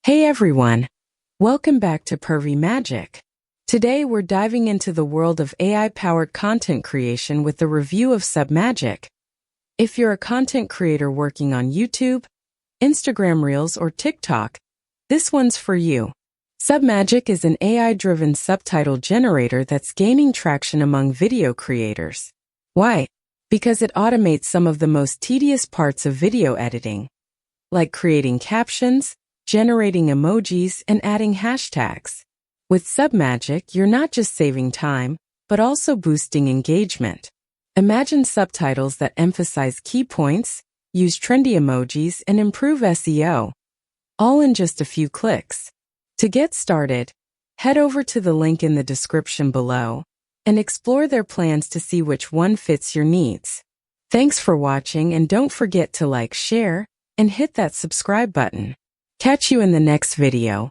Hey everyone! Welcome back to Pervy Magic. Today we're diving into the world of AI-powered content creation with a review of Submagic. If you're a content creator working on YouTube, Instagram Reels, or TikTok, this one's for you. Submagic is an AI-driven subtitle generator that's gaining traction among video creators. Why? Because it automates some of the most tedious parts of video editing, like creating captions, generating emojis, and adding hashtags. With Submagic, you're not just saving time, but also boosting engagement. Imagine subtitles that emphasize key points, use trendy emojis, and improve SEO, all in just a few clicks. To get started, head over to the link in the description below and explore their plans to see which one fits your needs. Thanks for watching, and don't forget to like, share, and hit that subscribe button. Catch you in the next video.